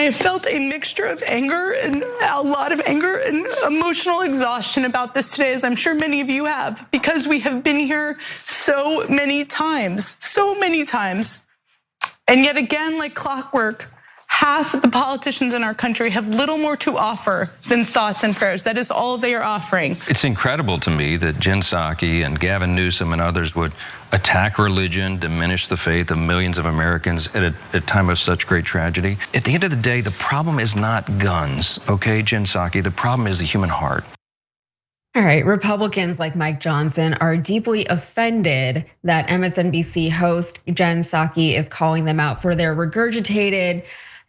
I felt a mixture of anger and a lot of anger and emotional exhaustion about this today, as I'm sure many of you have, because we have been here so many times. And yet again, like clockwork, half of the politicians in our country have little more to offer than thoughts and prayers. That is all they are offering. It's incredible to me that Jen Psaki and Gavin Newsom and others would attack religion, diminish the faith of millions of Americans at a time of such great tragedy. At the end of the day, the problem is not guns, okay, Jen Psaki? The problem is the human heart. All right, Republicans like Mike Johnson are deeply offended that MSNBC host Jen Psaki is calling them out for their regurgitated,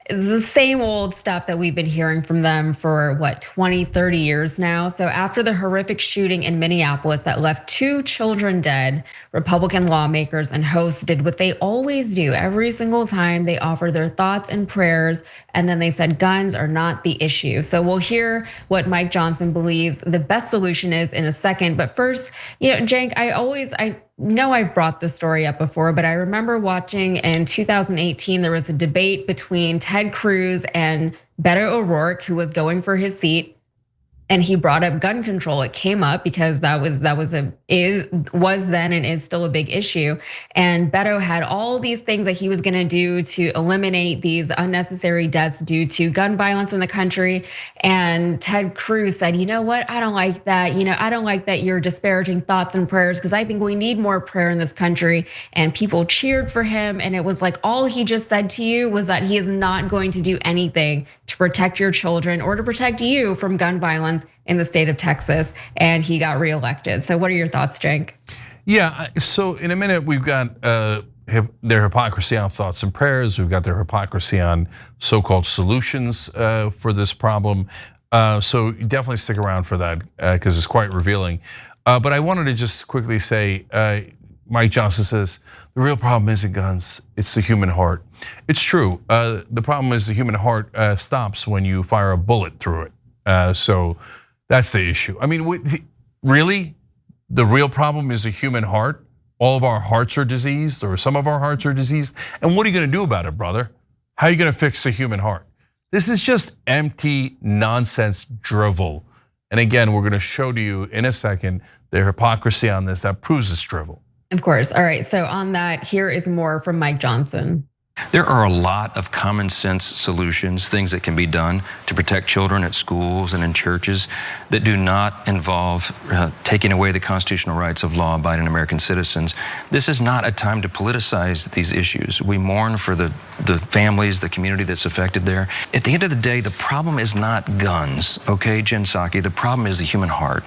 the same old stuff that we've been hearing from them for 20, 30 years now. So after the horrific shooting in Minneapolis that left 2 children dead, Republican lawmakers and hosts did what they always do. Every single time they offer their thoughts and prayers, and then they said guns are not the issue. So we'll hear what Mike Johnson believes the best solution is in a second. But first, Cenk, I know I've brought this story up before, but I remember watching in 2018, there was a debate between Ted Cruz and Beto O'Rourke, who was going for his seat. And he brought up gun control. It came up because that was then and is still a big issue. And Beto had all these things that he was going to do to eliminate these unnecessary deaths due to gun violence in the country. And Ted Cruz said, "You know what? I don't like that. I don't like that you're disparaging thoughts and prayers, because I think we need more prayer in this country." And people cheered for him. And it was like all he just said to you was that he is not going to do anything to protect your children or to protect you from gun violence in the state of Texas, and he got reelected. So what are your thoughts, Cenk? Yeah, so in a minute, we've got their hypocrisy on thoughts and prayers. We've got their hypocrisy on so-called solutions for this problem. So definitely stick around for that, because it's quite revealing. But I wanted to just quickly say, Mike Johnson says, the real problem isn't guns, it's the human heart. It's true, the problem is the human heart stops when you fire a bullet through it. So that's the issue. I mean, really, the real problem is the human heart? All of our hearts are diseased, or some of our hearts are diseased. And what are you gonna do about it, brother? How are you gonna fix the human heart? This is just empty nonsense drivel. And again, we're gonna show to you in a second the hypocrisy on this that proves it's drivel. Of course. All right, so on that, here is more from Mike Johnson. There are a lot of common sense solutions, things that can be done to protect children at schools and in churches that do not involve taking away the constitutional rights of law-abiding American citizens. This is not a time to politicize these issues. We mourn for the families, the community that's affected there. At the end of the day, the problem is not guns, okay, Jen Psaki? The problem is the human heart.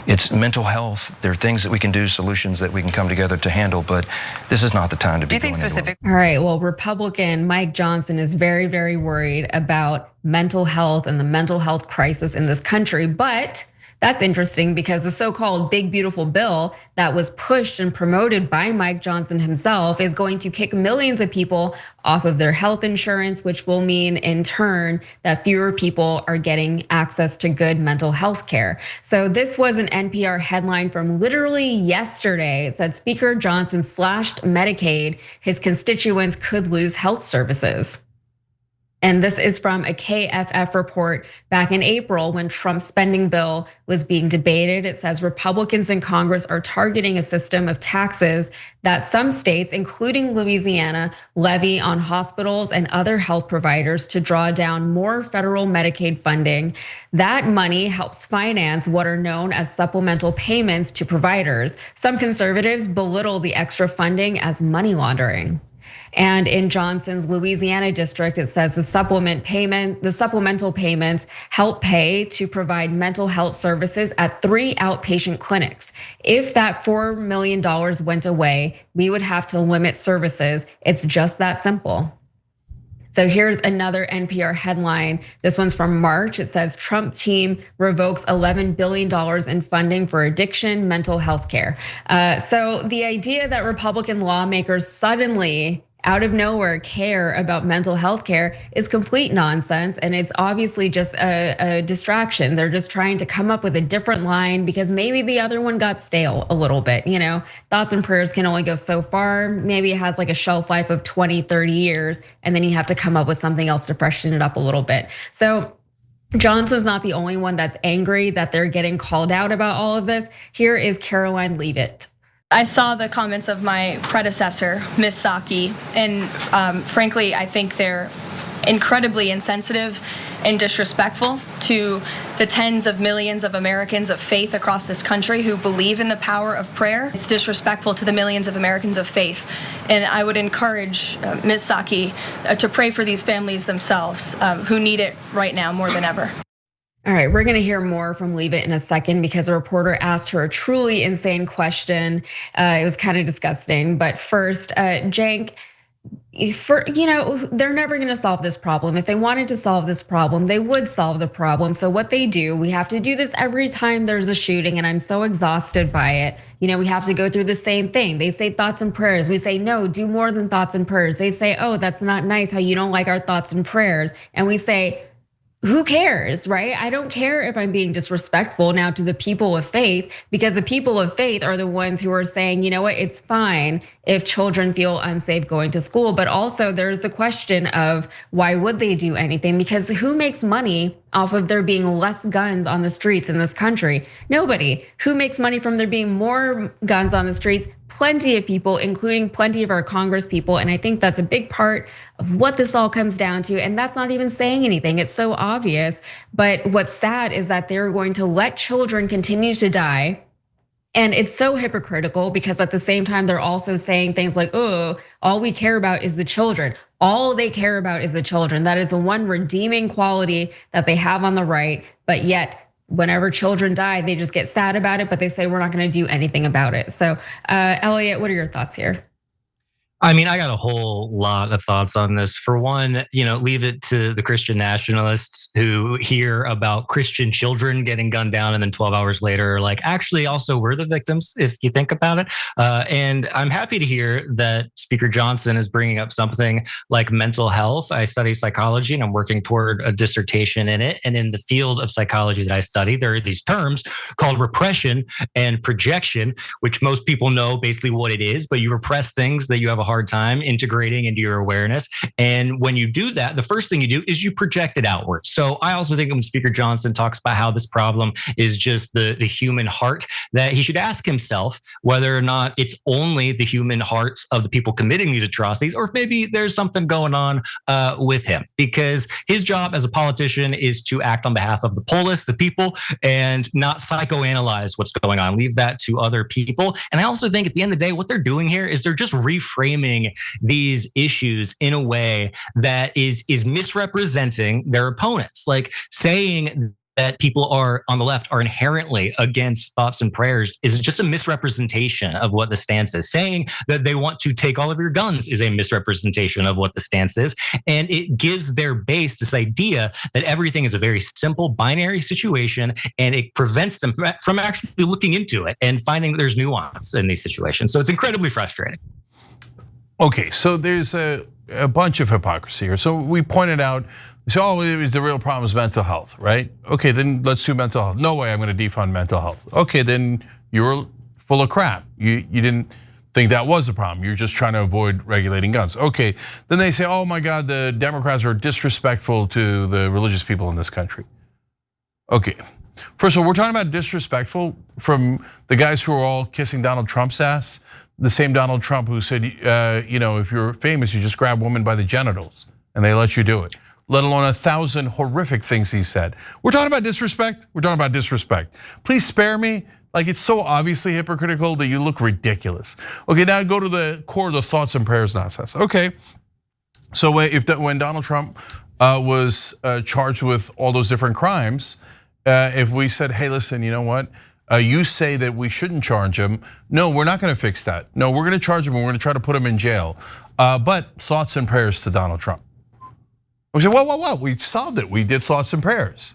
It's mental health. There are things that we can do, solutions that we can come together to handle, but this is not the time to be going anywhere. All right, well, Republican Mike Johnson is very, very worried about mental health and the mental health crisis in this country. But that's interesting, because the so-called big beautiful bill that was pushed and promoted by Mike Johnson himself is going to kick millions of people off of their health insurance, which will mean in turn that fewer people are getting access to good mental health care. So this was an NPR headline from literally yesterday. It said Speaker Johnson slashed Medicaid, his constituents could lose health services. And this is from a KFF report back in April when Trump's spending bill was being debated. It says Republicans in Congress are targeting a system of taxes that some states, including Louisiana, levy on hospitals and other health providers to draw down more federal Medicaid funding. That money helps finance what are known as supplemental payments to providers. Some conservatives belittle the extra funding as money laundering. And in Johnson's Louisiana district, it says the supplemental payments help pay to provide mental health services at 3 outpatient clinics. If that $4 million went away, we would have to limit services. It's just that simple. So here's another NPR headline. This one's from March. It says Trump team revokes $11 billion in funding for addiction, mental health care. So the idea that Republican lawmakers suddenly, out of nowhere care about mental health care is complete nonsense. And it's obviously just a distraction. They're just trying to come up with a different line because maybe the other one got stale a little bit. Thoughts and prayers can only go so far. Maybe it has like a shelf life of 20, 30 years, and then you have to come up with something else to freshen it up a little bit. So Johnson's not the only one that's angry that they're getting called out about all of this. Here is Caroline Leavitt. I saw the comments of my predecessor, Ms. Psaki, and frankly, I think they're incredibly insensitive and disrespectful to the tens of millions of Americans of faith across this country who believe in the power of prayer. It's disrespectful to the millions of Americans of faith. And I would encourage Ms. Psaki to pray for these families themselves who need it right now more than ever. All right, we're gonna hear more from Leavitt in a second because a reporter asked her a truly insane question. It was kind of disgusting, but first, Cenk, they're never gonna solve this problem. If they wanted to solve this problem, they would solve the problem. So what they do, we have to do this every time there's a shooting, and I'm so exhausted by it. We have to go through the same thing. They say thoughts and prayers. We say, no, do more than thoughts and prayers. They say, oh, that's not nice how you don't like our thoughts and prayers. And we say, who cares, right? I don't care if I'm being disrespectful now to the people of faith, because the people of faith are the ones who are saying, you know what, it's fine if children feel unsafe going to school. But also there's the question of why would they do anything? Because who makes money off of there being less guns on the streets in this country? Nobody. Who makes money from there being more guns on the streets? Plenty of people, including plenty of our Congress people. And I think that's a big part of what this all comes down to. And that's not even saying anything. It's so obvious. But what's sad is that they're going to let children continue to die. And it's so hypocritical because at the same time, they're also saying things like, oh, all we care about is the children. All they care about is the children. That is the one redeeming quality that they have on the right. But yet, whenever children die, they just get sad about it, but they say we're not gonna do anything about it. So Elliot, what are your thoughts here? I mean, I got a whole lot of thoughts on this. For one, leave it to the Christian nationalists who hear about Christian children getting gunned down and then 12 hours later, like, actually, also we're the victims, if you think about it. And I'm happy to hear that Speaker Johnson is bringing up something like mental health. I study psychology and I'm working toward a dissertation in it. And in the field of psychology that I study, there are these terms called repression and projection, which most people know basically what it is, but you repress things that you have a hard time integrating into your awareness. And when you do that, the first thing you do is you project it outward. So I also think when Speaker Johnson talks about how this problem is just the human heart, that he should ask himself whether or not it's only the human hearts of the people committing these atrocities, or if maybe there's something going on with him. Because his job as a politician is to act on behalf of the polis, the people, and not psychoanalyze what's going on. Leave that to other people. And I also think at the end of the day, what they're doing here is they're just reframing these issues in a way that is misrepresenting their opponents, like saying that people are on the left are inherently against thoughts and prayers is just a misrepresentation of what the stance is. Saying that they want to take all of your guns is a misrepresentation of what the stance is. And it gives their base this idea that everything is a very simple binary situation, and it prevents them from actually looking into it and finding that there's nuance in these situations. So it's incredibly frustrating. Okay, so there's a bunch of hypocrisy here. So we pointed out, so the real problem is mental health, right? Okay, then let's do mental health. No way I'm gonna defund mental health. Okay, then you're full of crap. You didn't think that was a problem. You're just trying to avoid regulating guns. Okay, then they say, oh my God, the Democrats are disrespectful to the religious people in this country. Okay, first of all, we're talking about disrespectful from the guys who are all kissing Donald Trump's ass. The same Donald Trump who said, if you're famous, you just grab women by the genitals and they let you do it. Let alone 1,000 horrific things he said. We're talking about disrespect. We're talking about disrespect. Please spare me. Like, it's so obviously hypocritical that you look ridiculous. Okay, now go to the core of the thoughts and prayers nonsense. Okay, so when Donald Trump was charged with all those different crimes, if we said, hey, listen, you know what? You say that we shouldn't charge him. No, we're not gonna fix that. No, we're gonna charge him and we're gonna try to put him in jail. But thoughts and prayers to Donald Trump. We said, whoa, we solved it. We did thoughts and prayers.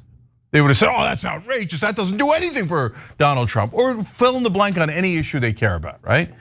They would have said, oh, that's outrageous. That doesn't do anything for Donald Trump. Or fill in the blank on any issue they care about, right?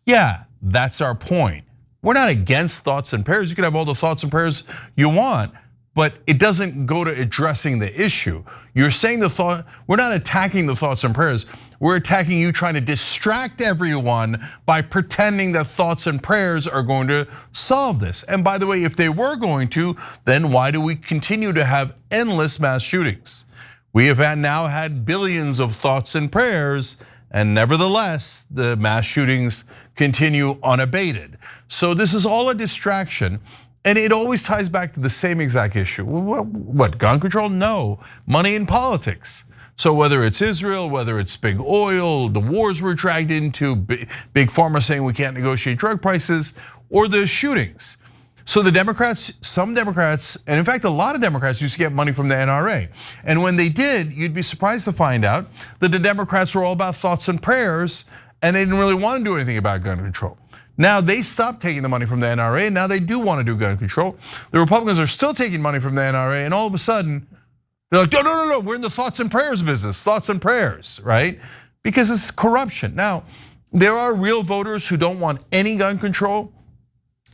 Yeah, that's our point. we're not against thoughts and prayers. You can have all the thoughts and prayers you want, but it doesn't go to addressing the issue. You're saying we're not attacking the thoughts and prayers. We're attacking you trying to distract everyone by pretending that thoughts and prayers are going to solve this. And by the way, if they were going to, then why do we continue to have endless mass shootings? We have now had billions of thoughts and prayers, and nevertheless, the mass shootings continue unabated. So this is all a distraction. And it always ties back to the same exact issue. What, gun control? No, money in politics. So whether it's Israel, whether it's big oil, the wars we're dragged into, big pharma saying we can't negotiate drug prices, or the shootings. So the Democrats, some Democrats, and in fact a lot of Democrats used to get money from the NRA. And when they did, you'd be surprised to find out that the Democrats were all about thoughts and prayers, and they didn't really want to do anything about gun control. Now they stopped taking the money from the NRA, and now they do want to do gun control. The Republicans are still taking money from the NRA, and all of a sudden, they're like, no, we're in the thoughts and prayers business, thoughts and prayers, right? Because it's corruption. Now, there are real voters who don't want any gun control,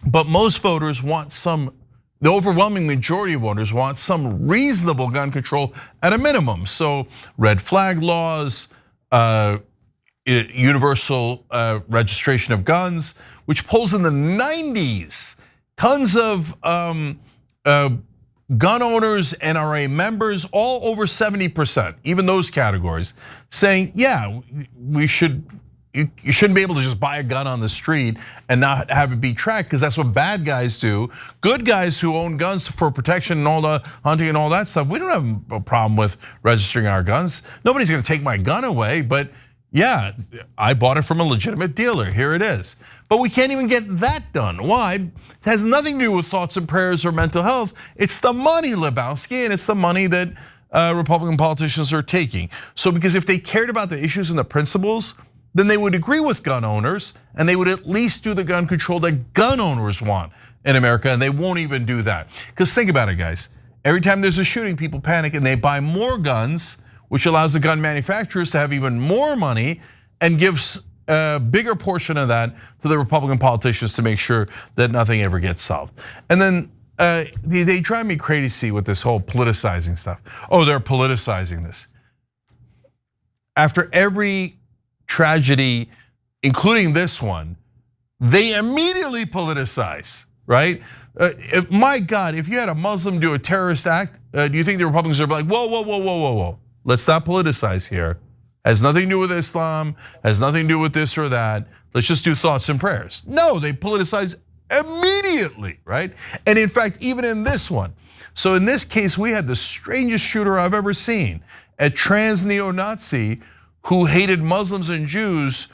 but most voters want the overwhelming majority of voters want some reasonable gun control at a minimum. So red flag laws, universal registration of guns, which polls in the 90s. Tons of gun owners, NRA members, all over 70%, even those categories, saying, yeah, you shouldn't be able to just buy a gun on the street and not have it be tracked, because that's what bad guys do. Good guys who own guns for protection and all the hunting and all that stuff, we don't have a problem with registering our guns. Nobody's gonna take my gun away, but yeah, I bought it from a legitimate dealer, here it is. But we can't even get that done. Why? It has nothing to do with thoughts and prayers or mental health. It's the money, Lebowski, and it's the money that Republican politicians are taking. So because if they cared about the issues and the principles, then they would agree with gun owners, and they would at least do the gun control that gun owners want in America, and they won't even do that. Because think about it, guys. Every time there's a shooting, people panic and they buy more guns, which allows the gun manufacturers to have even more money and gives a bigger portion of that to the Republican politicians to make sure that nothing ever gets solved. And then they drive me crazy with this whole politicizing stuff. Oh, they're politicizing this. After every tragedy, including this one, they immediately politicize, right? My God, if you had a Muslim do a terrorist act, do you think the Republicans are like, whoa, let's not politicize here. Has nothing to do with Islam, has nothing to do with this or that. Let's just do thoughts and prayers. No, they politicize immediately, right? And in fact, even in this one. So in this case, we had the strangest shooter I've ever seen, a trans neo-Nazi who hated Muslims and Jews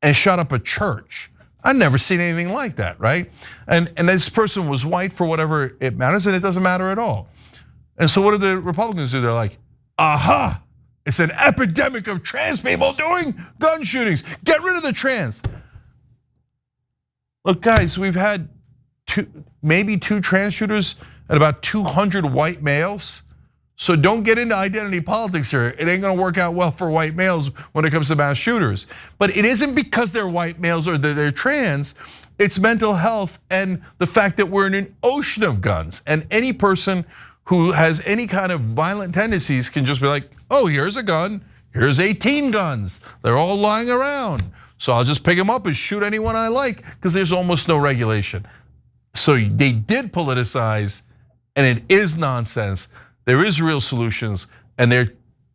and shot up a church. I've never seen anything like that, right? And this person was white for whatever it matters, and it doesn't matter at all. And so what do the Republicans do? They're like, aha, it's an epidemic of trans people doing gun shootings. Get rid of the trans. Look, guys, we've had maybe two trans shooters and about 200 white males. So don't get into identity politics here. It ain't gonna work out well for white males when it comes to mass shooters. But it isn't because they're white males or they're trans. It's mental health and the fact that we're in an ocean of guns, and any person who has any kind of violent tendencies can just be like, oh, here's a gun, here's 18 guns. They're all lying around. So I'll just pick them up and shoot anyone I like, because there's almost no regulation. So they did politicize, and it is nonsense. There is real solutions, and they're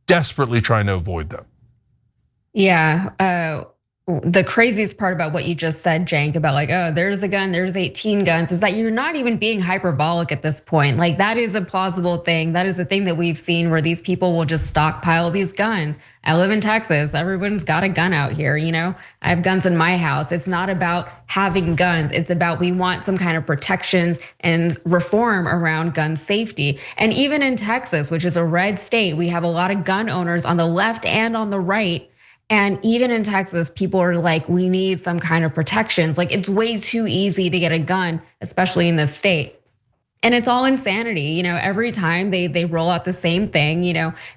desperately trying to avoid them. Yeah, the craziest part about what you just said, Cenk, about like, oh, there's a gun, there's 18 guns, is that you're not even being hyperbolic at this point. Like, that is a plausible thing. That is a thing that we've seen where these people will just stockpile these guns. I live in Texas, everyone's got a gun out here, I have guns in my house. It's not about having guns, it's about we want some kind of protections and reform around gun safety. And even in Texas, which is a red state, we have a lot of gun owners on the left and on the right. And even in Texas, people are like, we need some kind of protections. Like, it's way too easy to get a gun, especially in this state. And it's all insanity, every time they roll out the same thing,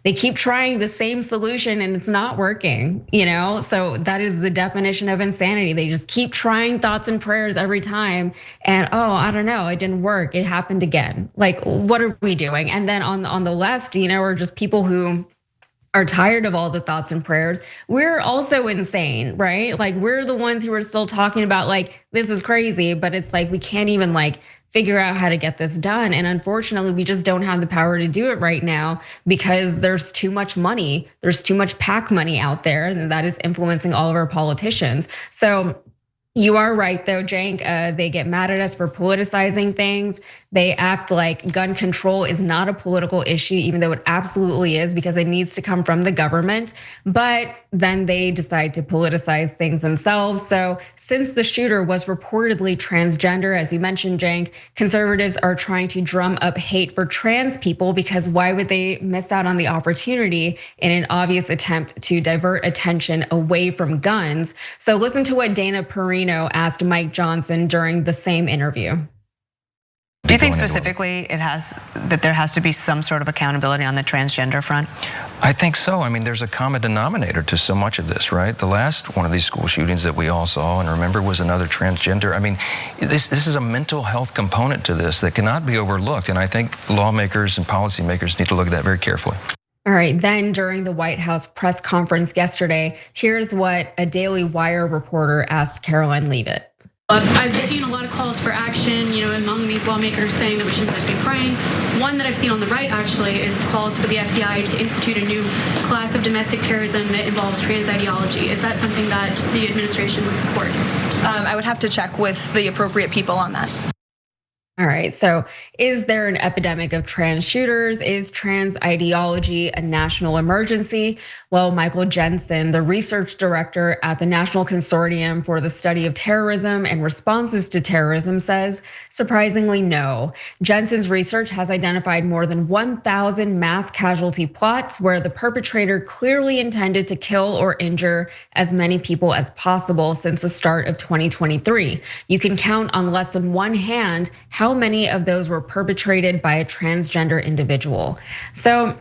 they keep trying the same solution and it's not working, So that is the definition of insanity. They just keep trying thoughts and prayers every time. And I don't know, it didn't work. It happened again. Like, what are we doing? And then on the left, are just people who are tired of all the thoughts and prayers. We're also insane, right? Like, we're the ones who are still talking about like, this is crazy, but it's like, we can't even like figure out how to get this done. And unfortunately, we just don't have the power to do it right now because there's too much money. There's too much PAC money out there, and that is influencing all of our politicians. So you are right though, Cenk. They get mad at us for politicizing things. They act like gun control is not a political issue, even though it absolutely is, because it needs to come from the government. But then they decide to politicize things themselves. So since the shooter was reportedly transgender, as you mentioned, Cenk, conservatives are trying to drum up hate for trans people, because why would they miss out on the opportunity in an obvious attempt to divert attention away from guns? So listen to what Dana Perino asked Mike Johnson during the same interview. Do you think specifically that there has to be some sort of accountability on the transgender front? I think so. I mean, there's a common denominator to so much of this, right? The last one of these school shootings that we all saw and remember was another transgender. I mean, this is a mental health component to this that cannot be overlooked. And I think lawmakers and policymakers need to look at that very carefully. All right, then during the White House press conference yesterday, here's what a Daily Wire reporter asked Caroline Leavitt. I've seen a lot of calls for action, among these lawmakers saying that we shouldn't just be praying. One that I've seen on the right actually is calls for the FBI to institute a new class of domestic terrorism that involves trans ideology. Is that something that the administration would support? I would have to check with the appropriate people on that. All right, so is there an epidemic of trans shooters? Is trans ideology a national emergency? Well, Michael Jensen, the research director at the National Consortium for the Study of Terrorism and Responses to Terrorism, says, surprisingly, no. Jensen's research has identified more than 1,000 mass casualty plots where the perpetrator clearly intended to kill or injure as many people as possible since the start of 2023. You can count on less than one hand how many of those were perpetrated by a transgender individual. So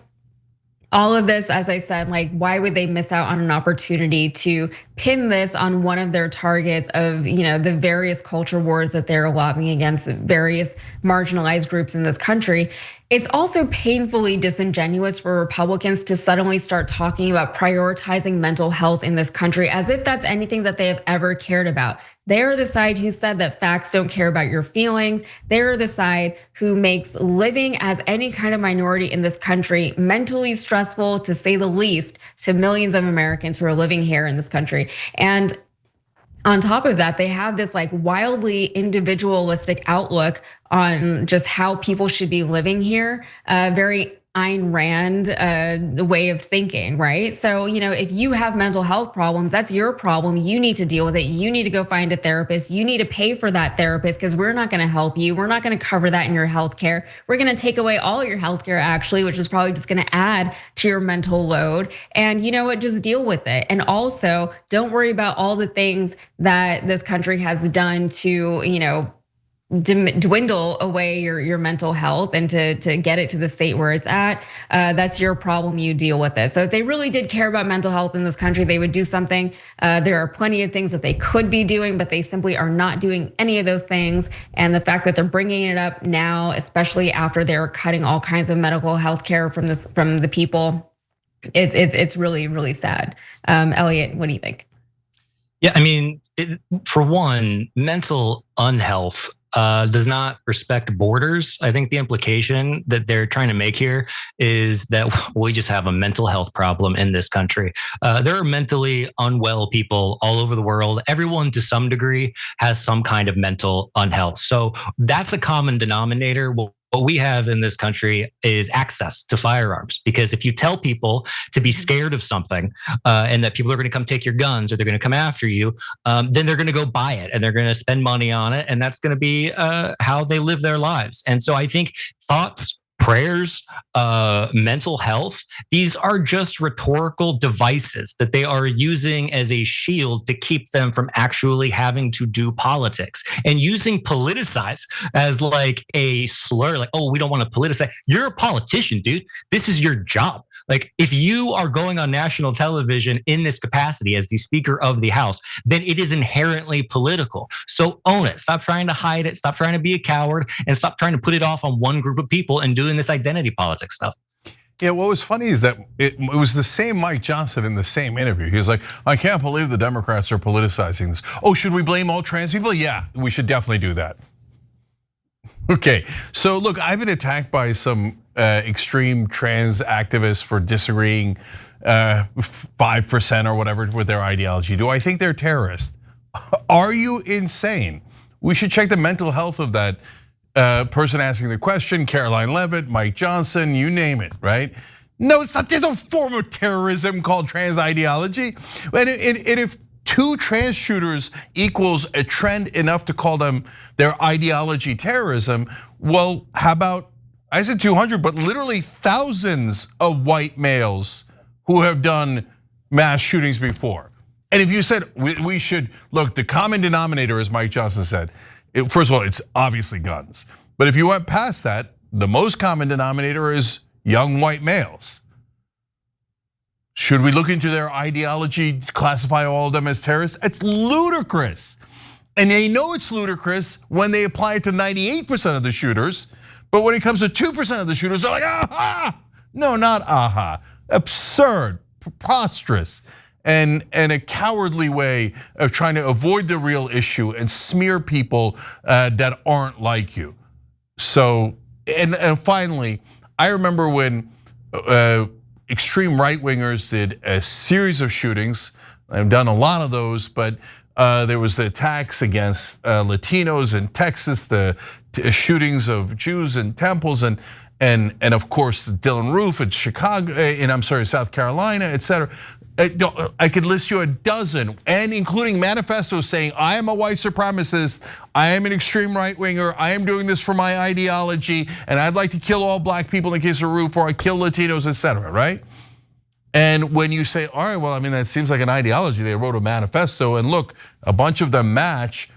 all of this, as I said, like, why would they miss out on an opportunity to pin this on one of their targets of, the various culture wars that they're lobbying against various marginalized groups in this country? It's also painfully disingenuous for Republicans to suddenly start talking about prioritizing mental health in this country as if that's anything that they have ever cared about. They're the side who said that facts don't care about your feelings. They're the side who makes living as any kind of minority in this country mentally stressful, to say the least, to millions of Americans who are living here in this country. And on top of that, they have this like wildly individualistic outlook on just how people should be living here, very Ayn Rand way of thinking, right? So, if you have mental health problems, that's your problem. You need to deal with it. You need to go find a therapist. You need to pay for that therapist, because we're not gonna help you. We're not gonna cover that in your healthcare. We're gonna take away all your healthcare actually, which is probably just gonna add to your mental load. And you know what, just deal with it. And also don't worry about all the things that this country has done to, dwindle away your mental health and to get it to the state where it's at. That's your problem, you deal with it. So if they really did care about mental health in this country, they would do something. There are plenty of things that they could be doing, but they simply are not doing any of those things. And the fact that they're bringing it up now, especially after they're cutting all kinds of medical health care from the people, it's really, really sad. Elliot, what do you think? Yeah, I mean, for one, mental unhealth does not respect borders. I think the implication that they're trying to make here is that we just have a mental health problem in this country. There are mentally unwell people all over the world. Everyone to some degree has some kind of mental unhealth. So that's a common denominator. What we have in this country is access to firearms, because if you tell people to be scared of something and that people are going to come take your guns or they're going to come after you, then they're going to go buy it and they're going to spend money on it. And that's going to be how they live their lives. And so I think thoughts, prayers, mental health, these are just rhetorical devices that they are using as a shield to keep them from actually having to do politics. And using politicize as like a slur, like, oh, we don't want to politicize. You're a politician, dude. This is your job. Like, if you are going on national television in this capacity as the Speaker of the House, then it is inherently political. So own it. Stop trying to hide it. Stop trying to be a coward, and stop trying to put it off on one group of people and doing this identity politics stuff. Yeah, what was funny is that it was the same Mike Johnson in the same interview. He was like, I can't believe the Democrats are politicizing this. Oh, should we blame all trans people? Yeah, we should definitely do that. Okay, so look, I've been attacked by some extreme trans activists for disagreeing 5% or whatever with their ideology. Do I think they're terrorists? Are you insane? We should check the mental health of that person asking the question, Caroline Levitt, Mike Johnson, you name it, right? No, it's not. There's a form of terrorism called trans ideology. And if 2 trans shooters equals a trend enough to call them their ideology terrorism, well, how about, I said 200, but literally thousands of white males who have done mass shootings before. And if you said we should, look, the common denominator, as Mike Johnson said, first of all, it's obviously guns. But if you went past that, the most common denominator is young white males. Should we look into their ideology, classify all of them as terrorists? It's ludicrous. And they know it's ludicrous when they apply it to 98% of the shooters. But when it comes to 2% of the shooters, they're like, aha! No, not aha. Absurd, preposterous, and a cowardly way of trying to avoid the real issue and smear people that aren't like you. So, and finally, I remember when extreme right-wingers did a series of shootings. I've done a lot of those, but there was the attacks against Latinos in Texas, the shootings of Jews in temples, and of course Dylan Roof in Chicago, South Carolina, etc. I could list you a dozen, and including manifestos saying, I am a white supremacist, I am an extreme right winger, I am doing this for my ideology, and I'd like to kill all black people in the case of Roof, or I kill Latinos, etc. Right? And when you say, all right, well, I mean, that seems like an ideology. They wrote a manifesto, and look, a bunch of them match.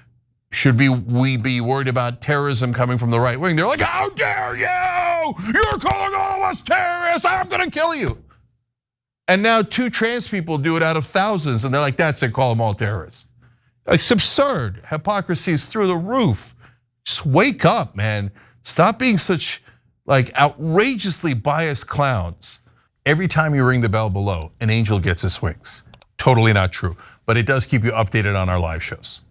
Should we be worried about terrorism coming from the right wing? They're like, how dare you? You're calling all of us terrorists. I'm gonna kill you. And now 2 trans people do it out of thousands, and they're like, that's it, call them all terrorists. It's absurd. Hypocrisy is through the roof. Just wake up, man. Stop being such like outrageously biased clowns. Every time you ring the bell below, an angel gets his wings. Totally not true, but it does keep you updated on our live shows.